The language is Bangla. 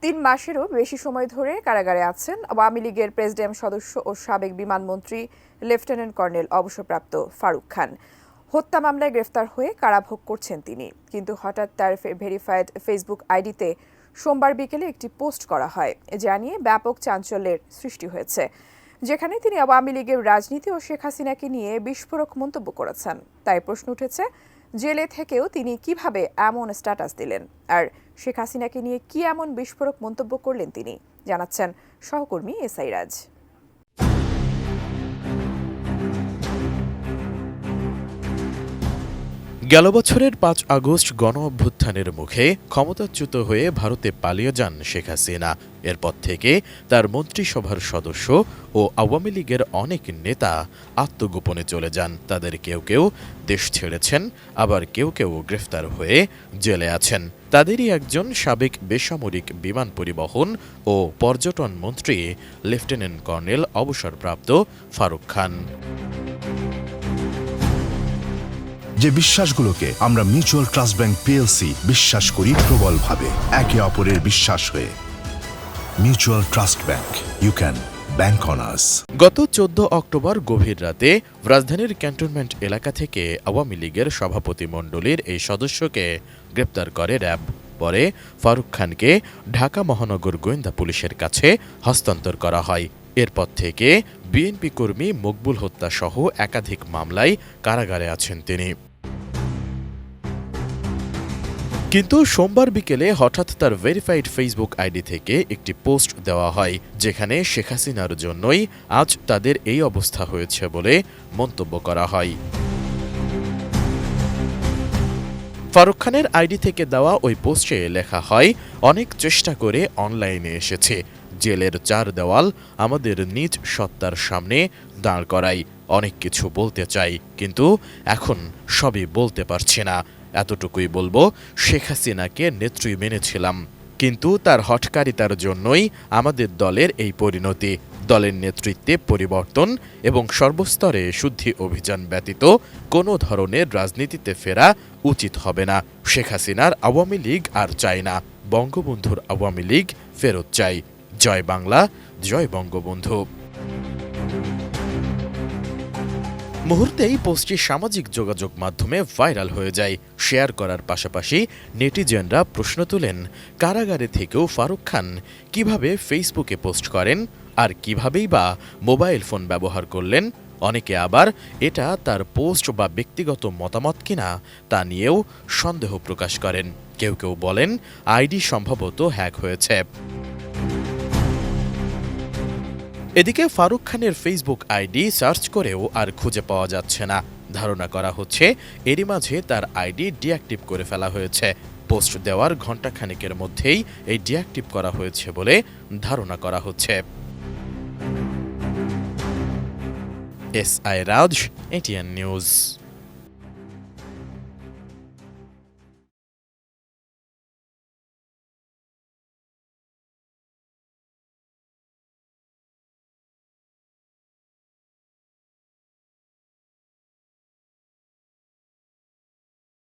৩ মাসেরও বেশি সময় ধরে কারাগারে আছেন আওয়ামী লীগের প্রেসিডিয়াম সদস্য ও সাবেক বিমানমন্ত্রী লেফটেন্যান্ট কর্নেল অবসরপ্রাপ্ত ফারুক খান। হত্যা মামলায় গ্রেফতার হয়ে কারাভোগ করছেন তিনি, কিন্তু হঠাৎ তার ভেরিফাইড ফেসবুক আইডিতে সোমবার বিকেলে একটি পোস্ট করা হয়, যা নিয়ে ব্যাপক চাঞ্চল্যের সৃষ্টি হয়েছে, যেখানে তিনি আওয়ামী লীগের রাজনীতি ও শেখ হাসিনাকে নিয়ে বিস্ফোরক মন্তব্য করেছেন। তাই প্রশ্ন উঠেছে, জেলে থেকেও তিনি কিভাবে এমন স্ট্যাটাস দিলেন, আর শেখ হাসিনাকে নিয়ে কি এমন বিস্ফোরক মন্তব্য করলেন তিনি, জানাচ্ছেন সহকর্মী এসআই রাজ। গেল বছরের ৫ আগস্ট গণ-অভ্যুত্থানের মুখে ক্ষমতাচ্যুত হয়ে ভারতে পালিয়ে যান শেখ হাসিনা। এরপর থেকে তার মন্ত্রিসভার সদস্য ও আওয়ামী লীগের অনেক নেতা আত্মগোপনে চলে যান। তাদের কেউ কেউ দেশ ছেড়েছেন, আবার কেউ কেউ গ্রেফতার হয়ে জেলে আছেন। তাদেরই একজন সাবেক বেসামরিক বিমান পরিবহন ও পর্যটন মন্ত্রী লেফটেন্যান্ট কর্নেল অবসরপ্রাপ্ত ফারুক খান। যে বিশ্বাসগুলোকে আমরা মিউচুয়াল ট্রাস্ট ব্যাংক পিএলসি বিশ্বাস করি প্রবলভাবে, একে অপরের বিশ্বাস হয়ে। Mutual trust bank, you can bank on us. গত ১৪ অক্টোবর গভীর রাতে রাজধানীর ক্যান্টনমেন্ট এলাকা থেকে আওয়ামী লীগের সভাপতি মণ্ডলীর এই সদস্যকে গ্রেপ্তার করে র্যাব। পরে ফারুক খানকে ঢাকা মহানগর গোয়েন্দা পুলিশের কাছে হস্তান্তর করা হয়। এরপর থেকে বিএনপি কর্মী মকবুল হত্যা সহ একাধিক মামলায় কারাগারে আছেন তিনি। কিন্তু সোমবার বিকেলে হঠাৎ তার ভেরিফাইড ফেসবুক আইডি থেকে একটি পোস্ট দেওয়া হয়, যেখানে শেখ হাসিনার জন্যই আজ তাদের এই অবস্থা হয়েছে বলে মন্তব্য করা হয়। ফারুক খানের আইডি থেকে দেওয়া ওই পোস্টে লেখা হয়, অনেক চেষ্টা করে অনলাইনে এসেছে, জেলের ৪ দেওয়াল আমাদের নিজ সত্তার সামনে দাঁড় করাই, অনেক কিছু বলতে চাই, কিন্তু এখন সবই বলতে পারছি না। এতটুকুই বলবো, শেখ হাসিনাকে নেত্রী মেনেছিলাম, কিন্তু তার হঠকারিতার জন্যই আমাদের দলের এই পরিণতি। দলের নেতৃত্বে পরিবর্তন এবং সর্বস্তরে শুদ্ধি অভিযান ব্যতীত কোনো ধরনের রাজনীতিতে ফেরা উচিত হবে না। শেখ হাসিনার আওয়ামী লীগ আর চাই না, বঙ্গবন্ধুর আওয়ামী লীগ ফেরত চাই। জয় বাংলা, জয় বঙ্গবন্ধু। মুহূর্তেই পোস্টটি সামাজিক যোগাযোগ মাধ্যমে ভাইরাল হয়ে যায়। শেয়ার করার পাশাপাশি নেটিজেনরা প্রশ্ন তোলেন, কারাগারে থেকেও ফারুক খান কিভাবে ফেসবুকে পোস্ট করেন, আর কিভাবেই বা মোবাইল ফোন ব্যবহার করলেন। অনেকে আবার এটা তার পোস্ট বা ব্যক্তিগত মতামত কিনা তা নিয়েও সন্দেহ প্রকাশ করেন। কেউ কেউ বলেন, আইডি সম্ভবত হ্যাক হয়েছে। এদিকে ফারুক খানের ফেসবুক আইডি সার্চ করেও আর খুঁজে পাওয়া যাচ্ছে না। ধারণা করা হচ্ছে এরই মাঝে তার আইডি ডিঅ্যাক্টিভ করে ফেলা হয়েছে। পোস্ট দেওয়ার ঘণ্টাখানেকের মধ্যেই এই ডিঅ্যাক্টিভ করা হয়েছে বলে ধারণা করা হচ্ছে। এসআই রাজ, এটিএন নিউজ।